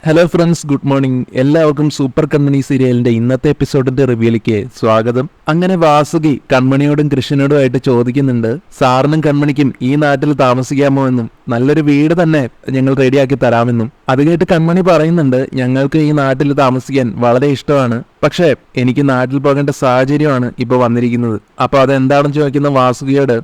Hello friends, good morning. എല്ലാവർക്കും super കൺമണി സീരിയലിന്റെ ഇന്നത്തെ എപ്പിസോഡിന്റെ റിവ്യൂലേക്ക് സ്വാഗതം. അങ്ങനെ വാസുകി കൺമണിയോടും കൃഷ്ണനോടുമായിട്ട് ചോദിക്കുന്നുണ്ട്, സാറിനും കൺമണിക്കും ഈ നാട്ടിൽ താമസിക്കാമോ എന്നും നല്ലൊരു വീട് തന്നെ ഞങ്ങൾ റെഡിയാക്കി തരാമെന്നും. അത് കേട്ട് കൺമണി പറയുന്നുണ്ട്, ഞങ്ങൾക്ക് ഈ നാട്ടിൽ താമസിക്കാൻ വളരെ ഇഷ്ടമാണ്, പക്ഷേ എനിക്ക് നാട്ടിൽ പോകേണ്ട സാഹചര്യമാണ് ഇപ്പോൾ വന്നിരിക്കുന്നത്. അപ്പോൾ അതെന്താണെന്ന് ചോദിക്കുന്ന വാസുകിയോട്,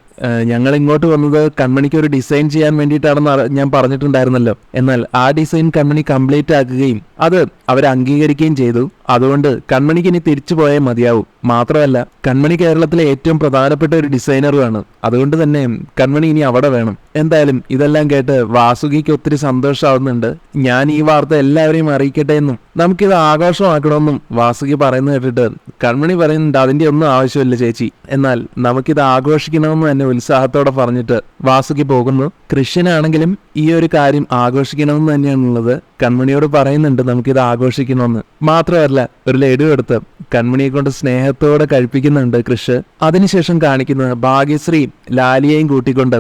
ഞങ്ങൾ ഇങ്ങോട്ട് വന്നത് കൺമണിക്ക് ഒരു ഡിസൈൻ ചെയ്യാൻ വേണ്ടിയിട്ടാണെന്ന് ഞാൻ പറഞ്ഞിട്ടുണ്ടായിരുന്നല്ലോ. എന്നാൽ ആ ഡിസൈൻ കൺമണി കംപ്ലീറ്റ് ആക്കുകയും അത് അവർ അംഗീകരിക്കുകയും ചെയ്തു. അതുകൊണ്ട് കൺമണിക്ക് ഇനി തിരിച്ചു പോയേ മതിയാവും. മാത്രമല്ല, കൺമണി കേരളത്തിലെ ഏറ്റവും പ്രധാനപ്പെട്ട ഒരു ഡിസൈനറുമാണ്. അതുകൊണ്ട് തന്നെ കൺമണി ഇനി അവിടെ വേണം. എന്തായാലും ഇതെല്ലാം കേട്ട് വാസുകിക്ക് ഒത്തിരി സന്തോഷമാവുന്നുണ്ട്. ഞാൻ ഈ വാർത്ത എല്ലാവരെയും അറിയിക്കട്ടെ എന്നും നമുക്കിത് ആഘോഷമാക്കണമെന്നും വാസുകി പറയുന്നത് കേട്ടിട്ട് കൺമണി പറയുന്നുണ്ട്, അതിന്റെ ഒന്നും ആവശ്യമില്ല ചേച്ചി, എന്നാൽ നമുക്കിത് ആഘോഷിക്കണമെന്ന് തന്നെ ഉത്സാഹത്തോടെ പറഞ്ഞിട്ട് വാസുകി പോകുന്നു. കൃഷ്ണനാണെങ്കിലും ഈ ഒരു കാര്യം ആഘോഷിക്കണമെന്ന് തന്നെയാണുള്ളത്. കൺമണിയോട് പറയുന്നുണ്ട് നമുക്കിത് ആഘോഷിക്കണമെന്ന്. മാത്രമല്ല, ഒരു ലഡു എടുത്ത് കൺമണിയെ കൊണ്ട് സ്നേഹത്തോടെ കഴിപ്പിക്കുന്നുണ്ട് കൃഷ്. അതിനുശേഷം കാണിക്കുന്നത് ഭാഗ്യശ്രീ ലാലിയെയും കൂട്ടിക്കൊണ്ട്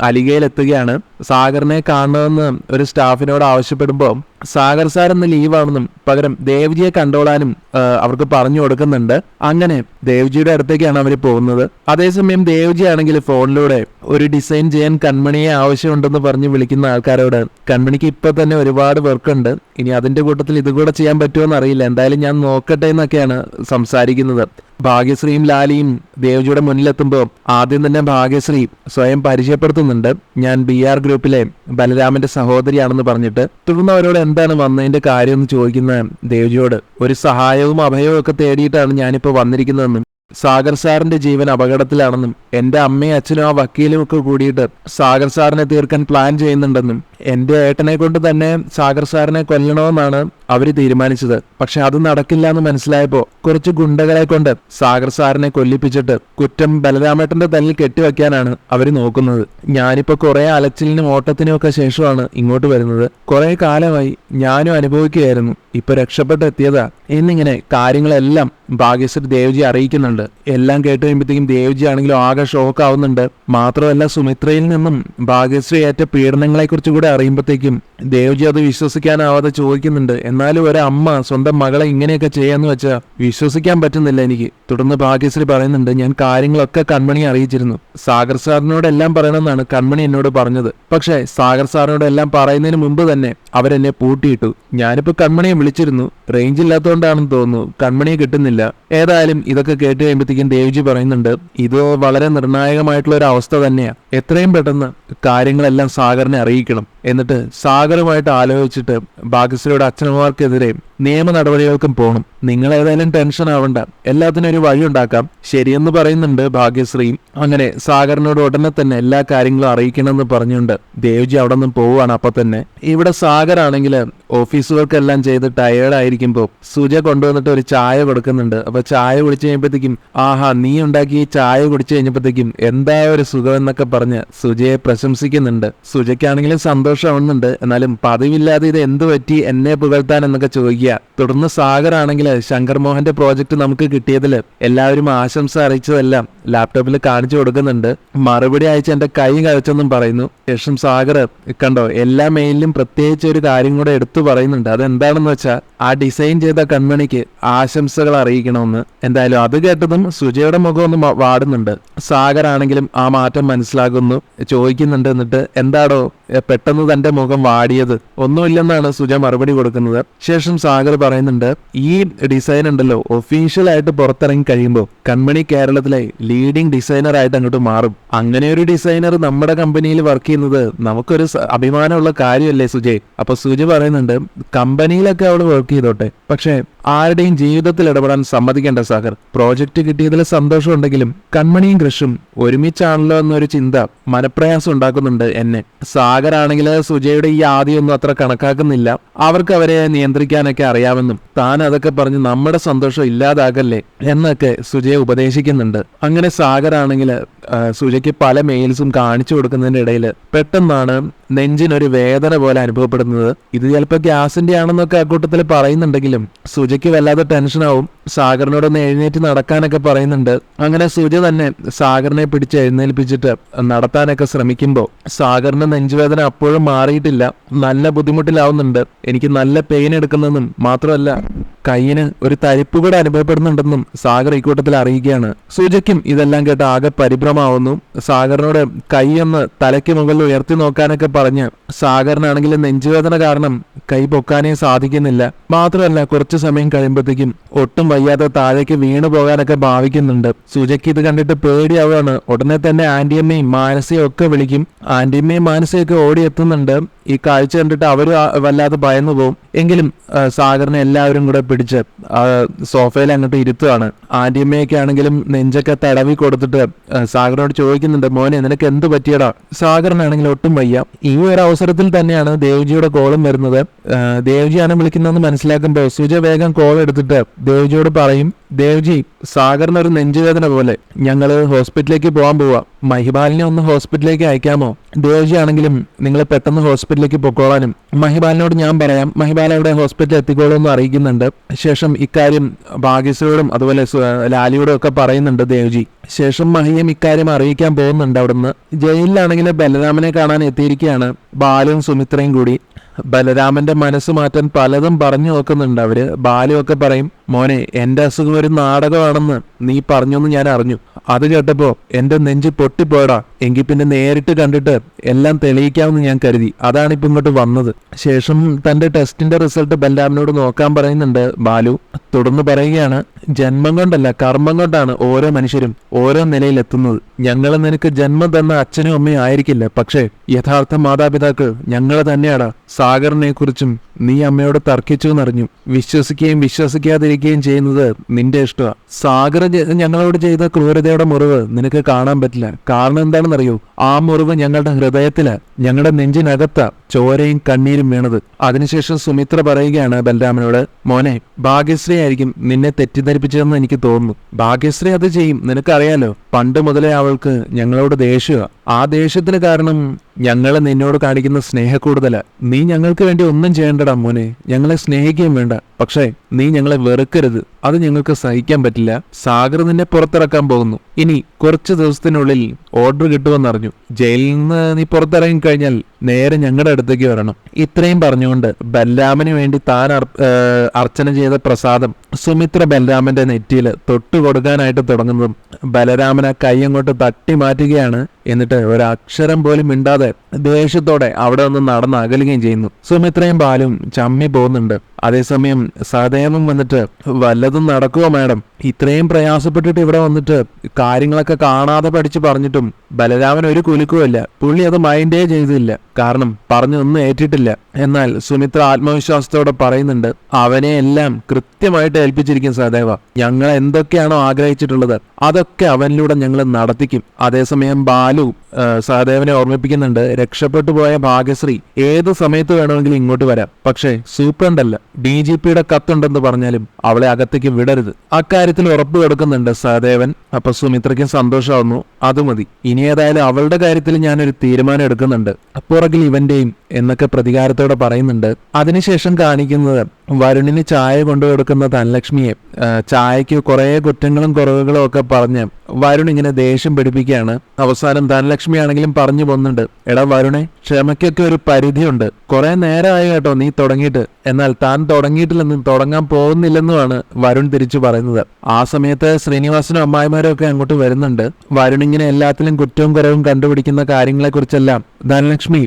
അലികയിലെത്തുകയാണ്. സാഗറിനെ കാണണമെന്ന് ഒരു സ്റ്റാഫിനോട് ആവശ്യപ്പെടുമ്പോൾ സാഗർ സാർ എന്ന് ലീവാണെന്നും പകരം ദേവ്ജിയെ കണ്ടോളാനും അവർക്ക് പറഞ്ഞു കൊടുക്കുന്നുണ്ട്. അങ്ങനെ ദേവ്ജിയുടെ അടുത്തേക്കാണ് അവർ പോകുന്നത്. അതേസമയം ദേവ്ജി ആണെങ്കിൽ ഫോണിലൂടെ ഒരു ഡിസൈൻ ചെയ്യാൻ കൺമണിയെ ആവശ്യമുണ്ടെന്ന് പറഞ്ഞ് വിളിക്കുന്ന ആൾക്കാരോട്, കൺമണിക്ക് ഇപ്പൊ തന്നെ ഒരുപാട് വർക്കുണ്ട്, ഇനി അതിന്റെ കൂട്ടത്തിൽ ഇതുകൂടെ ചെയ്യാൻ പറ്റുമോ അറിയില്ല, എന്തായാലും ഞാൻ നോക്കട്ടെ എന്നൊക്കെയാണ് സംസാരിക്കുന്നത്. ഭാഗ്യശ്രീയും ലാലിയും ദേവ്ജിയുടെ മുന്നിലെത്തുമ്പോൾ ആദ്യം തന്നെ ഭാഗ്യശ്രീ സ്വയം പരിചയപ്പെടുത്തുന്നുണ്ട്, ഞാൻ BR ഗ്രൂപ്പിലെ ബലരാമന്റെ സഹോദരിയാണെന്ന് പറഞ്ഞിട്ട്. തുടർന്ന് അവരോട് എന്താണ് വന്നതിന്റെ കാര്യം എന്ന് ചോദിക്കുന്ന ദേവ്ജിയോട്, ഒരു സഹായവും അഭയവും ഒക്കെ തേടിയിട്ടാണ് ഞാനിപ്പോ വന്നിരിക്കുന്നതെന്നും സാഗർ സാറിന്റെ ജീവൻ അപകടത്തിലാണെന്നും എന്റെ അമ്മയും അച്ഛനും ആ വക്കീലും ഒക്കെ കൂടിയിട്ട് സാഗർ സാറിനെ തീർക്കാൻ പ്ലാൻ ചെയ്യുന്നുണ്ടെന്നും എന്റെ ഏട്ടനെ കൊണ്ട് തന്നെ സാഗർ സാറിനെ കൊല്ലണമെന്നാണ് അവര് തീരുമാനിച്ചത്. പക്ഷെ അത് നടക്കില്ല എന്ന് മനസ്സിലായപ്പോ കുറച്ച് ഗുണ്ടകളെ കൊണ്ട് സാഗർ സാറിനെ കൊല്ലിപ്പിച്ചിട്ട് കുറ്റം ബലരാമേട്ടന്റെ തല്ലിൽ കെട്ടിവെക്കാനാണ് അവര് നോക്കുന്നത്. ഞാനിപ്പോ കുറെ അലച്ചിലിനും ഓട്ടത്തിനും ഒക്കെ ശേഷമാണ് ഇങ്ങോട്ട് വരുന്നത്. കുറെ കാലമായി ഞാനും അനുഭവിക്കുകയായിരുന്നു, ഇപ്പൊ രക്ഷപ്പെട്ടെത്തിയതാ എന്നിങ്ങനെ കാര്യങ്ങളെല്ലാം ഭാഗ്യശ്രീ ദേവ്ജി അറിയിക്കുന്നുണ്ട്. എല്ലാം കേട്ട് കഴിയുമ്പോഴത്തേക്കും ദേവ്ജി ആണെങ്കിലും ആകെ ഷോക്ക് ആവുന്നുണ്ട്. മാത്രമല്ല, സുമിത്രയിൽ നിന്നും ഭാഗ്യശ്രീ ഏറ്റ പീഡനങ്ങളെ കുറിച്ച് കൂടെ അറിയുമ്പോഴത്തേക്കും ദേവ്ജി അത് വിശ്വസിക്കാനാവാതെ ചോദിക്കുന്നുണ്ട്, എന്നാലും ഒരമ്മ സ്വന്തം മകളെ ഇങ്ങനെയൊക്കെ ചെയ്യാന്ന് വെച്ചാൽ വിശ്വസിക്കാൻ പറ്റുന്നില്ല എനിക്ക്. തുടർന്ന് ഭാഗ്യശ്രീ പറയുന്നുണ്ട്, ഞാൻ കാര്യങ്ങളൊക്കെ കൺമണി അറിയിച്ചിരുന്നു, സാഗർ സാറിനോട് എല്ലാം പറയണമെന്നാണ് കൺമണി എന്നോട് പറഞ്ഞത്. പക്ഷേ സാഗർ സാറിനോട് എല്ലാം പറയുന്നതിന് മുമ്പ് തന്നെ അവരെന്നെ പൂട്ടിയിട്ടു. ഞാനിപ്പോ കൺമണിയെ വിളിച്ചിരുന്നു, റേഞ്ച് ഇല്ലാത്തതുകൊണ്ടാണെന്ന് തോന്നുന്നു, കൺമണിയെ കിട്ടുന്നില്ല. ഏതായാലും ഇതൊക്കെ കേട്ട് കഴിയുമ്പോഴത്തേക്കും ദേവ്ജി പറയുന്നുണ്ട്, ഇത് വളരെ നിർണായകമായിട്ടുള്ള ഒരു അവസ്ഥ തന്നെയാ, എത്രയും പെട്ടെന്ന് കാര്യങ്ങളെല്ലാം സാഗറിനെ അറിയിക്കണം. എന്നിട്ട് സാഗറുമായിട്ട് ആലോചിച്ചിട്ട് ഭാഗ്യശ്രീയുടെ അച്ഛനമ്മമാർക്കെതിരെ നിയമ നടപടികൾക്കും പോകണം. നിങ്ങൾ ഏതായാലും ടെൻഷൻ ആവണ്ട, എല്ലാത്തിനും ഒരു വഴി ഉണ്ടാക്കാം, ശരിയെന്ന് പറയുന്നുണ്ട് ഭാഗ്യശ്രീ. അങ്ങനെ സാഗറിനോട് ഉടനെ തന്നെ എല്ലാ കാര്യങ്ങളും അറിയിക്കണമെന്ന് പറഞ്ഞുകൊണ്ട് ദേവ്ജി അവിടെ നിന്ന് പോവുകയാണ്. അപ്പൊ തന്നെ ഇവിടെ സാഗർ ആണെങ്കിൽ ഓഫീസ് വർക്കെല്ലാം ചെയ്ത് ടയേർഡ് ആയിരിക്കുമ്പോൾ സുജ കൊണ്ടുവന്നിട്ട് ഒരു ചായ കൊടുക്കുന്നുണ്ട്. അപ്പൊ ചായ കുടിച്ചു കഴിയുമ്പോഴത്തേക്കും, ആഹാ നീ ഉണ്ടാക്കി ചായ കുടിച്ചു കഴിഞ്ഞപ്പോഴത്തേക്കും എന്താ ഒരു സുഖം എന്നൊക്കെ പറഞ്ഞ് സുജയെ പ്രശംസിക്കുന്നുണ്ട്. സുജയ്ക്കാണെങ്കിലും സന്തോഷമാവുന്നുണ്ട്. എന്നാലും പതിവില്ലാതെ ഇത് എന്ത് പറ്റി എന്നെ പുകഴ്ത്താൻ എന്നൊക്കെ ചോദിക്കുക. തുടർന്ന് സാഗർ ആണെങ്കിൽ ശങ്കർ മോഹന്റെ പ്രോജക്ട് നമുക്ക് കിട്ടിയതിൽ എല്ലാവരും ആശംസ അറിയിച്ചതെല്ലാം ലാപ്ടോപ്പിൽ കാണിച്ചു കൊടുക്കുന്നുണ്ട്. മറുപടി അയച്ച് എന്റെ കൈ കഴിച്ചെന്നും പറയുന്നു. ശേഷം സാഗർ കണ്ടോ എല്ലാ മെയിലിലും പ്രത്യേകിച്ച് ഒരു കാര്യം കൂടെ എടുത്തു പറയുന്നുണ്ട്. അതെന്താണെന്ന് വെച്ചാൽ ആ ഡിസൈൻ ചെയ്ത കൺമണിക്ക് ആശംസകൾ അറിയിക്കണമെന്ന്. എന്തായാലും അത് കേട്ടതും സുജയുടെ മുഖം ഒന്ന് വാടുന്നുണ്ട്. സാഗർ ആണെങ്കിലും ആ മാറ്റം മനസ്സിലാകുന്നു, ചോദിക്കുന്നുണ്ട്, എന്നിട്ട് എന്താടോ പെട്ടെന്ന് തന്റെ മുഖം വാടിയത്? ഒന്നുമില്ലെന്നാണ് സുജ മറുപടി കൊടുക്കുന്നത്. ശേഷം സാഗർ പറയുന്നുണ്ട്, ഈ ഡിസൈൻ ഉണ്ടല്ലോ ഒഫീഷ്യൽ ആയിട്ട് പുറത്തിറങ്ങി കഴിയുമ്പോൾ കൺമണി കേരളത്തിലെ ലീഡിംഗ് ഡിസൈനർ ആയിട്ട് അങ്ങോട്ട് മാറും. അങ്ങനെ ഒരു ഡിസൈനർ നമ്മുടെ കമ്പനിയിൽ വർക്ക് ചെയ്യുന്നത് നമുക്കൊരു അഭിമാനമുള്ള കാര്യമല്ലേ സുജയ്? അപ്പൊ സുജ പറയുന്നുണ്ട്, കമ്പനിയിലൊക്കെ അവള് വർക്ക് ചെയ്തോട്ടെ, പക്ഷെ ആരുടെയും ജീവിതത്തിൽ ഇടപെടാൻ സമ്മതിക്കേണ്ട സാഗർ. പ്രോജക്റ്റ് കിട്ടിയതിൽ സന്തോഷം ഉണ്ടെങ്കിലും കൺമണിയും കൃഷും ഒരുമിച്ചാണല്ലോ എന്നൊരു ചിന്ത മനപ്രയാസം ഉണ്ടാക്കുന്നുണ്ട് എന്നെ. സാഗർ ആണെങ്കിൽ സുജയുടെ ഈ ആദ്യമൊന്നും അത്ര കണക്കാക്കുന്നില്ല, അവർക്ക് അവരെ നിയന്ത്രിക്കാനൊക്കെ അറിയാമെന്നും താൻ അതൊക്കെ പറഞ്ഞ് നമ്മുടെ സന്തോഷം ഇല്ലാതാകല്ലേ എന്നൊക്കെ സുജയെ ഉപദേശിക്കുന്നുണ്ട്. അങ്ങനെ സാഗർ ആണെങ്കിൽ സുജയ്ക്ക് പല മെയിൽസും കാണിച്ചു കൊടുക്കുന്നതിന്റെ ഇടയിൽ പെട്ടെന്നാണ് നെഞ്ചിനൊരു വേദന പോലെ അനുഭവപ്പെടുന്നത്. ഇത് ചിലപ്പോൾ ഗ്യാസിന്റെ ആണെന്നൊക്കെ അക്കൂട്ടത്തിൽ പറയുന്നുണ്ടെങ്കിലും സുജ സുജയ്ക്ക് വല്ലാതെ ടെൻഷനാവും. സാഗറിനോടൊന്ന് എഴുന്നേറ്റ് നടക്കാനൊക്കെ പറയുന്നുണ്ട്. അങ്ങനെ സുജ തന്നെ സാഗറിനെ പിടിച്ച് എഴുന്നേൽപ്പിച്ചിട്ട് നടത്താനൊക്കെ ശ്രമിക്കുമ്പോൾ സാഗറിന്റെ നെഞ്ചുവേദന അപ്പോഴും മാറിയിട്ടില്ല. നല്ല ബുദ്ധിമുട്ടിലാവുന്നുണ്ട്. എനിക്ക് നല്ല പെയിൻ എടുക്കുന്നെന്നും മാത്രമല്ല കയ്യിന് ഒരു തരിപ്പ് കൂടെ അനുഭവപ്പെടുന്നുണ്ടെന്നും സാഗർ ഇക്കൂട്ടത്തിൽ അറിയിക്കുകയാണ്. സുജയ്ക്കും ഇതെല്ലാം കേട്ട് ആകെ പരിഭ്രമാവുന്നു. സാഗറിനോട് കൈയൊന്ന് തലയ്ക്ക് മുകളിൽ ഉയർത്തി നോക്കാനൊക്കെ പറഞ്ഞ് സാഗറിനാണെങ്കിൽ നെഞ്ചുവേദന കാരണം കൈ പൊക്കാനേ സാധിക്കുന്നില്ല. മാത്രമല്ല കുറച്ചു സമയം കഴിയുമ്പോഴത്തേക്കും ഒട്ടും വയ്യാതെ താഴേക്ക് വീണു പോകാനൊക്കെ ഭാവിക്കുന്നുണ്ട്. സുജയ്ക്ക് ഇത് കണ്ടിട്ട് പേടിയാവുകയാണ്. ഉടനെ തന്നെ ആന്റിയമ്മയും മാനസയും ഒക്കെ വിളിക്കും. ആന്റിയമ്മയും മാനസയൊക്കെ ഓടിയെത്തുന്നുണ്ട്. ഈ കാഴ്ച കണ്ടിട്ട് അവര് വല്ലാതെ ഭയന്നു പോകും. എങ്കിലും സാഗറിനെ എല്ലാവരും കൂടെ പിടിച്ച് സോഫയിൽ അങ്ങോട്ട് ഇരുത്തുകയാണ്. ആന്റിയമ്മയൊക്കെ ആണെങ്കിലും നെഞ്ചൊക്കെ തടവി കൊടുത്തിട്ട് സാഗറിനോട് ചോദിക്കുന്നുണ്ട്, മോനെ നിനക്ക് എന്ത് പറ്റിയടാ? സാഗറിനാണെങ്കിൽ ഒട്ടും വയ്യ. ഈ ഒരു അവസരത്തിൽ തന്നെയാണ് ദേവ്ജിയുടെ കോളും വരുന്നത്. ദേവ്ജിയാണ് വിളിക്കുന്നതെന്ന് മനസ്സിലാക്കുമ്പോൾ സുജ വേഗം കോൾ എടുത്തിട്ട് ദേവ്ജിയോട് പറയും, ദേവ്ജി സാഗറിനൊരു നെഞ്ചുവേദന പോലെ, ഞങ്ങള് ഹോസ്പിറ്റലിലേക്ക് പോകാൻ പോവാ, മഹിപാലിനെ ഒന്ന് ഹോസ്പിറ്റലിലേക്ക് അയക്കാമോ? ദേവ്ജി ആണെങ്കിലും നിങ്ങൾ പെട്ടെന്ന് ഹോസ്പിറ്റലിലേക്ക് പൊക്കോളാനും മഹിപാലിനോട് ഞാൻ പറയാം, മഹിപാൽ അവിടെ ഹോസ്പിറ്റലിൽ എത്തിക്കോളൂന്ന് അറിയിക്കുന്നുണ്ട്. ശേഷം ഇക്കാര്യം ഭാഗ്യശ്രീയോടും അതുപോലെ ലാലിയോടും ഒക്കെ പറയുന്നുണ്ട് ദേവ്ജി. ശേഷം മഹിയും ഇക്കാര്യം അറിയിക്കാൻ പോകുന്നുണ്ട്. അവിടുന്ന് ജയിലിലാണെങ്കിൽ ബലരാമനെ കാണാൻ എത്തിയിരിക്കുകയാണ് ബാലുവും സുമിത്രയും കൂടി. ബലരാമന്റെ മനസ്സ് മാറ്റാൻ പലതും പറഞ്ഞു നോക്കുന്നുണ്ട് അവര്. ബാലുവൊക്കെ പറയും, മോനെ എന്റെ അസുഖം ഒരു നാടകമാണെന്ന് നീ പറഞ്ഞൊന്ന് ഞാൻ അറിഞ്ഞു. അത് കേട്ടപ്പോ എന്റെ നെഞ്ച് പൊട്ടിപ്പോയടാ. എങ്കിൽ പിന്നെ നേരിട്ട് കണ്ടിട്ട് എല്ലാം തെളിയിക്കാമെന്ന് ഞാൻ കരുതി. അതാണ് ഇപ്പൊ ഇങ്ങോട്ട് വന്നത്. ശേഷം തന്റെ ടെസ്റ്റിന്റെ റിസൾട്ട് ബലരാമനോട് നോക്കാൻ പറയുന്നുണ്ട് ബാലു. തുടർന്ന് പറയുകയാണ്, ജന്മം കൊണ്ടല്ല കർമ്മം കൊണ്ടാണ് ഓരോ മനുഷ്യരും ഓരോ നിലയിൽ എത്തുന്നത്. ഞങ്ങൾ നിനക്ക് ജന്മം തന്ന അച്ഛനും അമ്മയും ആയിരിക്കില്ല, പക്ഷേ യഥാർത്ഥ മാതാപിതാക്കൾ ഞങ്ങൾ തന്നെയാടാ. സാഗറിനെ കുറിച്ചും നീ അമ്മയോട് തർക്കിച്ചു എന്നറിഞ്ഞു. വിശ്വസിക്കുകയും വിശ്വസിക്കാതിരിക്കുകയും ചെയ്യുന്നത് നിന്റെ ഇഷ്ടമാണ്. സാഗർ ഞങ്ങളോട് ചെയ്ത ക്രൂരതയുടെ മുറിവ് നിനക്ക് കാണാൻ പറ്റില്ല. കാരണം എന്താണെന്നറിയോ? ആ മുറിവ് ഞങ്ങളുടെ ഹൃദയത്തില്, ഞങ്ങളുടെ നെഞ്ചിനകത്താ ചോരയും കണ്ണീരും വീണത്. അതിനുശേഷം സുമിത്ര പറയുകയാണ് ബലരാമനോട്, മോനെ ഭാഗ്യശ്രീ ആയിരിക്കും നിന്നെ തെറ്റിദ്ധരിപ്പിച്ചതെന്ന് എനിക്ക് തോന്നുന്നു. ഭാഗ്യശ്രീ അത് ചെയ്യും, നിനക്കറിയാലോ. പണ്ട് മുതലേ അവൾക്ക് ഞങ്ങളോട് ദേഷ്യമാ. ആ ദേഷ്യത്തിന് കാരണം ഞങ്ങൾ നിന്നോട് കാണിക്കുന്ന സ്നേഹക്കൂടുതലാ. നീ ഞങ്ങൾക്ക് വേണ്ടി ഒന്നും ചെയ്യേണ്ടടാ മോനെ. ഞങ്ങളെ സ്നേഹിക്കുകയും വേണ്ട, പക്ഷേ നീ ഞങ്ങളെ വെറുക്കരുത്. അത് ഞങ്ങൾക്ക് സഹിക്കാൻ പറ്റില്ല. സാഗർ നിന്നെ പുറത്തിറക്കാൻ പോകുന്നു. ഇനി കുറച്ച് ദിവസത്തിനുള്ളിൽ ഓർഡർ കിട്ടുമെന്നറിഞ്ഞു. ജയിലിൽ നിന്ന് നീ പുറത്തിറങ്ങി കഴിഞ്ഞാൽ നേരെ ഞങ്ങളുടെ അടുത്തേക്ക് വരണം. ഇത്രയും പറഞ്ഞുകൊണ്ട് ബലരാമന് വേണ്ടി താൻ അർച്ചന ചെയ്ത പ്രസാദം സുമിത്ര ബലരാമന്റെ നെറ്റിയിൽ തൊട്ടു കൊടുക്കാനായിട്ട് തുടങ്ങുന്നതും ബലരാമൻ ആ കൈ അങ്ങോട്ട് തട്ടി മാറ്റുകയാണ്. എന്നിട്ട് ഒരക്ഷരം പോലും മിണ്ടാതെ ദേഷ്യത്തോടെ അവിടെ നിന്ന് നടന്ന് അകലുകയും ചെയ്യുന്നു. സുമിത്രയും ബാലും ചമ്മി പോകുന്നുണ്ട്. അതേസമയം സഹദേവൻ വന്നിട്ട്, വല്ലതും നടക്കുമോ മാഡം? ഇത്രയും പ്രയാസപ്പെട്ടിട്ട് ഇവിടെ വന്നിട്ട് കാര്യങ്ങളൊക്കെ കാണാതെ പഠിച്ചു പറഞ്ഞിട്ടും ബലരാമൻ ഒരു കുലുക്കുമില്ല. പുള്ളി അത് മൈൻഡേ ചെയ്തില്ല. കാരണം പറഞ്ഞൊന്നും ഏറ്റിട്ടില്ല. എന്നാൽ സുമിത്ര ആത്മവിശ്വാസത്തോടെ പറയുന്നുണ്ട്, അവനെ എല്ലാം കൃത്യമായിട്ട് ഏൽപ്പിച്ചിരിക്കും സഹദേവ. ഞങ്ങൾ എന്തൊക്കെയാണോ ആഗ്രഹിച്ചിട്ടുള്ളത് അതൊക്കെ അവനിലൂടെ ഞങ്ങൾ നടത്തിക്കും. അതേസമയം ബാലു സഹദേവനെ ഓർമ്മിപ്പിക്കുന്നുണ്ട്, രക്ഷപ്പെട്ടു പോയ ഭാഗ്യശ്രീ ഏത് സമയത്ത് വേണമെങ്കിലും ഇങ്ങോട്ട് വരാം. പക്ഷേ സൂപ്രണ്ടല്ല, DGPയുടെ കത്തുണ്ടെന്ന് പറഞ്ഞാലും അവളെ അകത്തേക്ക് വിടരുത്. അക്കാര്യത്തിൽ ഉറപ്പ് കൊടുക്കുന്നുണ്ട് സഹദേവൻ. അപ്പൊ സുമിത്രയ്ക്കും സന്തോഷമാവുന്നു. അത് മതി, ഇനി ഏതായാലും അവളുടെ കാര്യത്തിൽ ഞാനൊരു തീരുമാനം എടുക്കുന്നുണ്ട്. പുറകിൽ ഇവന്റെയും എന്നൊക്കെ പ്രതികാരത്തോടെ പറയുന്നുണ്ട്. അതിനുശേഷം കാണിക്കുന്നത് വരുണിന് ചായ കൊണ്ടുകൊടുക്കുന്ന ധനലക്ഷ്മിയെ ചായക്ക് കുറെ കുറ്റങ്ങളും കുറവുകളും ഒക്കെ പറഞ്ഞ് വരുൺ ഇങ്ങനെ ദേഷ്യം പിടിപ്പിക്കുകയാണ്. അവസാനം ധനലക്ഷ്മി ആണെങ്കിലും പറഞ്ഞു പോകുന്നുണ്ട്, എടാ വരുണെ, ക്ഷമയ്ക്കൊക്കെ ഒരു പരിധിയുണ്ട്. കുറെ നേരമായി കേട്ടോ നീ തുടങ്ങിയിട്ട്. എന്നാൽ താൻ തുടങ്ങിയിട്ടില്ലെന്നും തുടങ്ങാൻ പോകുന്നില്ലെന്നുമാണ് വരുൺ തിരിച്ചു പറയുന്നത്. ആ സമയത്ത് ശ്രീനിവാസനും അമ്മായിമാരും ഒക്കെ അങ്ങോട്ട് വരുന്നുണ്ട്. വരുൺ ഇങ്ങനെ എല്ലാത്തിലും കുറ്റവും കുറവും കണ്ടുപിടിക്കുന്ന കാര്യങ്ങളെ കുറിച്ചെല്ലാം ധനലക്ഷ്മി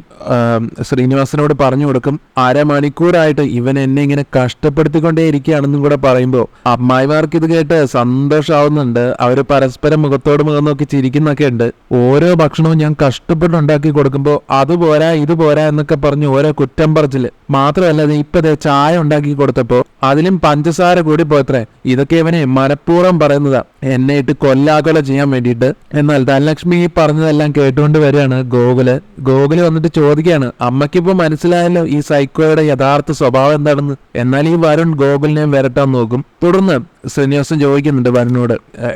ശ്രീനിവാസനോട് പറഞ്ഞു കൊടുക്കും. അരമണിക്കൂറായിട്ട് ഇവൻ എന്നെ ഇങ്ങനെ കഷ്ടപ്പെടുത്തിക്കൊണ്ടേ ഇരിക്കുകയാണെന്നും കൂടെ പറയുമ്പോൾ അമ്മായിമാർക്ക് ഇത് കേട്ട് സന്തോഷമാവുന്നുണ്ട്. അവര് പരസ്പരം മുഖത്തോട് മുഖം നോക്കി ചിരിക്കുന്നൊക്കെ ഉണ്ട്. ഓരോ ഭക്ഷണവും ഞാൻ കഷ്ടപ്പെട്ടുണ്ടാക്കി കൊടുക്കുമ്പോൾ അതുപോരാ ഇതുപോരാ എന്നൊക്കെ പറഞ്ഞ് ഓരോ കുറ്റം പറച്ചില്. മാത്രമല്ല ഇപ്പൊ ചായ ഉണ്ടാക്കി കൊടുത്തപ്പോ അതിലും പഞ്ചസാര കൂടി പോയത്രേ. ഇതൊക്കെ ഇവനെ മനഃപൂർവ്വം പറയുന്നതാ, എന്നെ ഇട്ട് കൊല്ലാകൊല ചെയ്യാൻ വേണ്ടിയിട്ട്. എന്നാൽ ധനലക്ഷ്മി ഈ പറഞ്ഞതെല്ലാം കേട്ടുകൊണ്ട് വരികയാണ് ഗോകുല് വന്നിട്ട് ചോദിക്കുകയാണ്, അമ്മയ്ക്കിപ്പോ മനസ്സിലായല്ലോ ഈ സൈക്കോയുടെ യഥാർത്ഥ സ്വഭാവം എന്താണെന്ന്. എന്നാൽ ഈ വരുൺ ഗോകുലിനെ വരട്ടാൻ നോക്കും. തുടർന്ന് ശ്രീനിവാസൻ ചോദിക്കുന്നുണ്ട് വരുണോട്,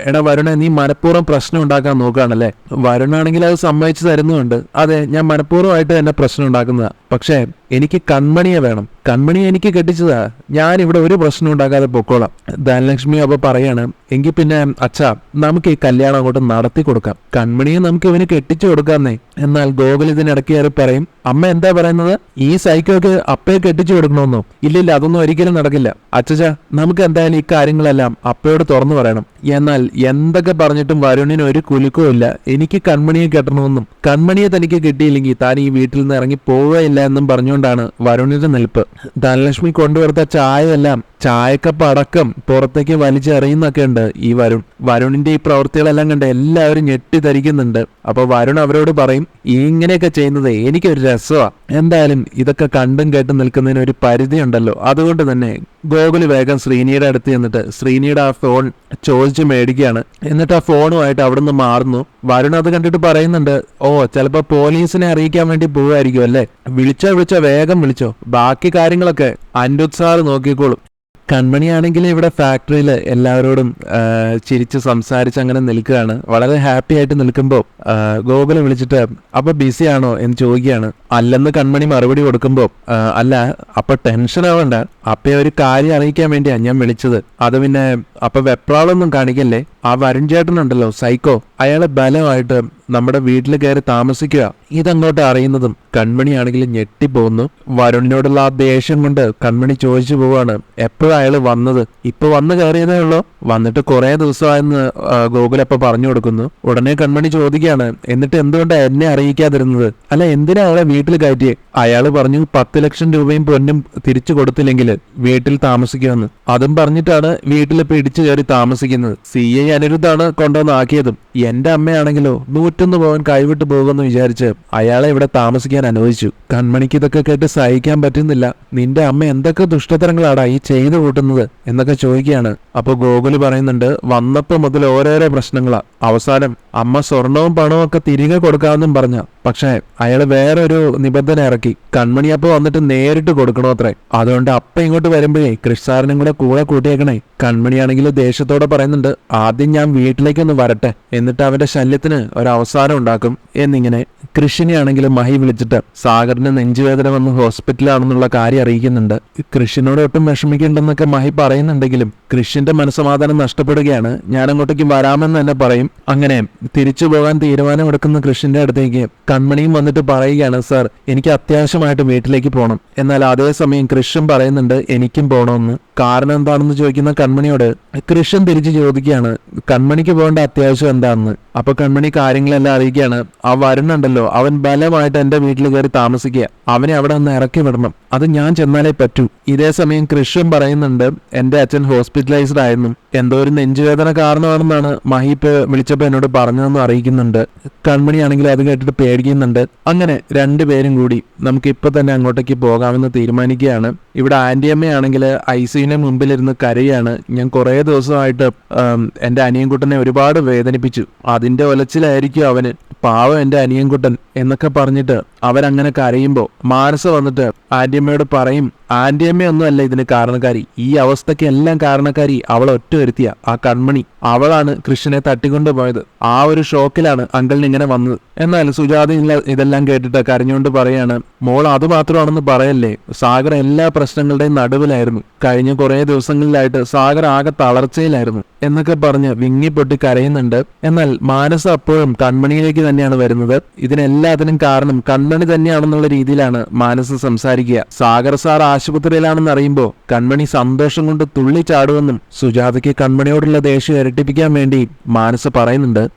എടാ വരുണെ, നീ മനഃപൂർവ്വം പ്രശ്നം ഉണ്ടാക്കാൻ നോക്കുകയാണല്ലേ? വരുണാണെങ്കിൽ അത് സമ്മതിച്ചു തരുന്നുണ്ട്. അതെ, ഞാൻ മനഃപൂർവ്വമായിട്ട് എന്നെ പ്രശ്നം ഉണ്ടാക്കുന്നതാ. പക്ഷേ എനിക്ക് കൺമണിയെ വേണം, കൺമണിയെ എനിക്ക് കെട്ടിച്ചതാ, ഞാൻ ഇവിടെ ഒരു പ്രശ്നം ഉണ്ടാക്കാതെ പൊക്കോളാം. ധനലക്ഷ്മി അപ്പൊ പറയാണ്, എങ്കിൽ പിന്നെ അച്ഛാ നമുക്ക് ഈ കല്യാണം അങ്ങോട്ട് നടത്തി കൊടുക്കാം, കൺമണിയെ നമുക്ക് ഇവന് കെട്ടിച്ചു കൊടുക്കാന്നേ. എന്നാൽ ഗോകുൽ ഇതിനിടയ്ക്ക് കയറി പറയും, അമ്മ എന്താ പറയുന്നത്, ഈ സൈക്കോക്ക് അപ്പയെ കെട്ടിച്ചു കൊടുക്കണമെന്നോ? ഇല്ലില്ല, അതൊന്നും ഒരിക്കലും നടക്കില്ല അച്ഛാ, നമുക്ക് എന്തായാലും ഈ കാര്യങ്ങളെല്ലാം അപ്പയോട് തുറന്നു പറയണം. എന്നാൽ എന്തൊക്കെ പറഞ്ഞിട്ടും വരുണിന് ഒരു കുലുക്കവും ഇല്ല. എനിക്ക് കൺമണിയെ കെട്ടണമെന്നും കൺമണിയെ തനിക്ക് കിട്ടിയില്ലെങ്കിൽ താൻ ഈ വീട്ടിൽ നിന്ന് ഇറങ്ങി പോവുകയില്ല എന്നും പറഞ്ഞുകൊണ്ടാണ് വരുണിന്റെ നിൽപ്പ്. ധനലക്ഷ്മി കൊണ്ടുവരുത്ത ചായയെല്ലാം, ചായക്കപ്പ് അടക്കം പുറത്തേക്ക് വലിച്ചെറിയുന്നൊക്കെ ഉണ്ട് ഈ വരുണിന്റെ ഈ പ്രവൃത്തികളെല്ലാം കണ്ട് എല്ലാവരും ഞെട്ടിധരിക്കുന്നുണ്ട്. അപ്പൊ വരുൺ അവരോട് പറയും, ഇങ്ങനെയൊക്കെ ചെയ്യുന്നത് എനിക്കൊരു രസമാ, എന്തായാലും ഇതൊക്കെ കണ്ടും കേട്ടും നിൽക്കുന്നതിന് ഒരു പരിധി ഉണ്ടല്ലോ. അതുകൊണ്ട് തന്നെ ഗോകുല് വേഗം ശ്രീനിയുടെ അടുത്ത് ചെന്നിട്ട് ശ്രീനിയുടെ ആ ഫോൺ ചോദിച്ച് മേടിക്കുകയാണ്. എന്നിട്ട് ആ ഫോണുമായിട്ട് അവിടുന്ന് മാറുന്നു. വരുൺ അത് കണ്ടിട്ട് പറയുന്നുണ്ട്, ഓ ചിലപ്പോ പോലീസിനെ അറിയിക്കാൻ വേണ്ടി പോവുമായിരിക്കും അല്ലേ, വിളിച്ചോ വേഗം വിളിച്ചോ, ബാക്കി കാര്യങ്ങളൊക്കെ അനിരുദ്ധ് സാർ നോക്കിക്കോളും. കൺമണിയാണെങ്കിൽ ഇവിടെ ഫാക്ടറിയിൽ എല്ലാവരോടും ചിരിച്ച് സംസാരിച്ച് അങ്ങനെ നിൽക്കുകയാണ്. വളരെ ഹാപ്പി ആയിട്ട് നിൽക്കുമ്പോൾ ഗോകുലം വിളിച്ചിട്ട്, അപ്പൊ ബിസി ആണോ എന്ന് ചോദിക്കുകയാണ്. അല്ലെന്ന് കൺമണി മറുപടി കൊടുക്കുമ്പോൾ, അല്ല അപ്പൊ ടെൻഷൻ ആവണ്ട, അപ്പയെ ഒരു കാര്യം അറിയിക്കാൻ വേണ്ടിയാ ഞാൻ വിളിച്ചത്. അത് പിന്നെ അപ്പൊ വെപ്രാളൊന്നും കാണിക്കല്ലേ, ആ വരുൺ ചേട്ടനുണ്ടല്ലോ സൈക്കോ, അയാളെ ബലമായിട്ട് നമ്മുടെ വീട്ടിൽ കയറി താമസിക്കുക. ഇതങ്ങോട്ട് അറിയുന്നതും കൺമണിയാണെങ്കിൽ ഞെട്ടിപ്പോകുന്നു. വരുണിനോടുള്ള ആ ദേഷ്യം കൊണ്ട് കൺമണി ചോദിച്ചു പോവാണ്, എപ്പോഴാണ് അയാള് വന്നത്? ഇപ്പൊ വന്ന് കയറിയതേ ഉള്ളോ? വന്നിട്ട് കുറെ ദിവസമായെന്ന് ഗോകുലപ്പ പറഞ്ഞു കൊടുക്കുന്നു. ഉടനെ കൺമണി ചോദിക്കുകയാണ്, എന്നിട്ട് എന്തുകൊണ്ടാണ് എന്നെ അറിയിക്കാതിരുന്നത്? അല്ല എന്തിനാ അയാളെ വീട്ടിൽ കയറ്റിയേ? അയാള് പറഞ്ഞു 10 ലക്ഷം രൂപയും പൊന്നും തിരിച്ചു കൊടുത്തില്ലെങ്കിൽ വീട്ടിൽ താമസിക്കുമെന്ന്. അതും പറഞ്ഞിട്ടാണ് വീട്ടിൽ പിടിച്ചു കയറി താമസിക്കുന്നത്. CI അനിരുദ്ധാണ് കൊണ്ടുവന്നാക്കിയതും. എന്റെ അമ്മയാണെങ്കിലോ 101 പവൻ കൈവിട്ടു പോകുമെന്ന് വിചാരിച്ച് അയാളെ ഇവിടെ താമസിക്കാൻ അനുവദിച്ചു. കൺമണിക്ക് ഇതൊക്കെ കേട്ട് സഹിക്കാൻ പറ്റുന്നില്ല. നിന്റെ അമ്മ എന്തൊക്കെ ദുഷ്ടതരങ്ങളാടാ ഈ ചെയ്തു കൂട്ടുന്നത് എന്നൊക്കെ ചോദിക്കുകയാണ്. അപ്പൊ ഗോകുല് പറയുന്നുണ്ട്, വന്നപ്പോ മുതൽ ഓരോരോ പ്രശ്നങ്ങളാ. അവസാനം അമ്മ സ്വർണവും പണവും ഒക്കെ തിരികെ കൊടുക്കാമെന്നും പറഞ്ഞ, പക്ഷെ അയാള് വേറൊരു നിബന്ധന ഇറക്കി. കൺമണി അപ്പൊ വന്നിട്ട് നേരിട്ട് കൊടുക്കണോ അത്രേ. അതുകൊണ്ട് അപ്പ ഇങ്ങോട്ട് വരുമ്പോഴേ കൃഷ്ണാരനും കൂടെ കൂട്ടിയേക്കണേ. കൺമണിയാണെങ്കിൽ ദേഷ്യത്തോടെ പറയുന്നുണ്ട്, ആദ്യം ഞാൻ വീട്ടിലേക്കൊന്ന് വരട്ടെ, എന്നിട്ട് അവന്റെ ശല്യത്തിന് ഒരവസാനം ഉണ്ടാക്കും എന്നിങ്ങനെ. കൃഷിനെയാണെങ്കിലും മഹി വിളിച്ചിട്ട് സാഗറിന് നെഞ്ചുവേദന വന്ന് ഹോസ്പിറ്റലാണെന്നുള്ള കാര്യം അറിയിക്കുന്നുണ്ട്. കൃഷിനോട് ഒട്ടും വിഷമിക്കണ്ടെന്നൊക്കെ മഹി പറയുന്നുണ്ടെങ്കിലും കൃഷിന്റെ മനസ്സമാധാനം നഷ്ടപ്പെടുകയാണ്. ഞാൻ അങ്ങോട്ടേക്ക് വരാമെന്ന് തന്നെ പറയും. അങ്ങനെ തിരിച്ചു പോകാൻ തീരുമാനമെടുക്കുന്ന കൃഷിന്റെ അടുത്തേക്ക് കൺമണിയും വന്നിട്ട് പറയുകയാണ്, സാർ എനിക്ക് അത്യാവശ്യമായിട്ട് വീട്ടിലേക്ക് പോകണം. എന്നാൽ അതേസമയം കൃഷ്ണൻ പറയുന്നുണ്ട് എനിക്കും പോകണമെന്ന്. കാരണം എന്താണെന്ന് ചോദിക്കുന്ന കൺമണിയോട് കൃഷ്ണൻ തിരിച്ചു ചോദിക്കുകയാണ്, കൺമണിക്ക് പോകേണ്ട അത്യാവശ്യം എന്താണെന്ന്. അപ്പൊ കൺമണി കാര്യങ്ങളെല്ലാം അറിയിക്കുകയാണ്. ആ വരുന്നുണ്ടല്ലോ, അവൻ ബലമായിട്ട് എന്റെ വീട്ടിൽ കയറി താമസിക്കുക, അവനെ അവിടെ ഒന്ന് ഇറക്കി വിടണം, അത് ഞാൻ ചെന്നാലേ പറ്റൂ. ഇതേ സമയം കൃഷ്ണൻ പറയുന്നുണ്ട്, എന്റെ അച്ഛൻ ഹോസ്പിറ്റലൈസ്ഡ് ആയിരുന്നു, എന്തോ ഒരു നെഞ്ചുവേദന കാരണമാണെന്നാണ് മഹീപ്പ് വിളിച്ചപ്പോ എന്നോട് പറഞ്ഞതെന്ന് അറിയിക്കുന്നുണ്ട്. കൺമണിയാണെങ്കിൽ അത് കേട്ടിട്ട് പേടിക്കുന്നുണ്ട്. അങ്ങനെ രണ്ടുപേരും കൂടി നമുക്ക് ഇപ്പൊ തന്നെ അങ്ങോട്ടേക്ക് പോകാമെന്ന് തീരുമാനിക്കുകയാണ്. ഇവിടെ ആന്റിയമ്മയാണെങ്കിൽ ICUവിന്റെ മുമ്പിലിരുന്ന് കരയാണ്. ഞാൻ കുറെ ദിവസമായിട്ട് എന്റെ അനിയൻകുട്ടനെ ഒരുപാട് വേദനിപ്പിച്ചു, അതിന്റെ ഒലച്ചിലായിരിക്കും അവന്, പാവം എന്റെ അനിയൻകുട്ടൻ എന്നൊക്കെ പറഞ്ഞിട്ട് അവരങ്ങനെ കരയുമ്പോ മാനസ വന്നിട്ട് ആന്റിയമ്മയോട് പറയും, ആന്റിയമ്മയൊന്നും അല്ല ഇതിന് കാരണക്കാരി, ഈ അവസ്ഥയ്ക്ക് എല്ലാം കാരണക്കാരി അവൾ ഒറ്റ വരുത്തിയ ആ കൺമണി, അവളാണ് കൃഷ്ണനെ തട്ടിക്കൊണ്ടു പോയത്. ആ ഒരു ഷോക്കിലാണ് അങ്കിളിന് ഇങ്ങനെ വന്നത്. എന്നാൽ സുജാത ഇതെല്ലാം കേട്ടിട്ട് കരഞ്ഞുകൊണ്ട് പറയാണ്, മോൾ അത് മാത്രമാണെന്ന് പറയല്ലേ, സാഗർ എല്ലാ പ്രശ്നങ്ങളുടെയും നടുവിലായിരുന്നു, കഴിഞ്ഞ കുറെ ദിവസങ്ങളിലായിട്ട് സാഗർ ആകെ തളർച്ചയിലായിരുന്നു എന്നൊക്കെ പറഞ്ഞ് വിങ്ങിപ്പൊട്ടി കരയുന്നുണ്ട്. എന്നാൽ മാനസ അപ്പോഴും കൺമണിയിലേക്ക് തന്നെയാണ് വരുന്നത്. ഇതിനെല്ലാത്തിനും കാരണം കൺമണി തന്നെയാണെന്നുള്ള രീതിയിലാണ് മാനസ സംസാരിക്കുക. സാഗർ സാർ ആശുപത്രിയിലാണെന്ന് അറിയുമ്പോൾ കൺമണി സന്തോഷം കൊണ്ട് തുള്ളിച്ചാടുമെന്നും സുജാതയ്ക്ക് കൺമണിയോടുള്ള ദേഷ്യം ഇരട്ടിപ്പിക്കാൻ വേണ്ടി മാനസ പറയുന്നുണ്ട്.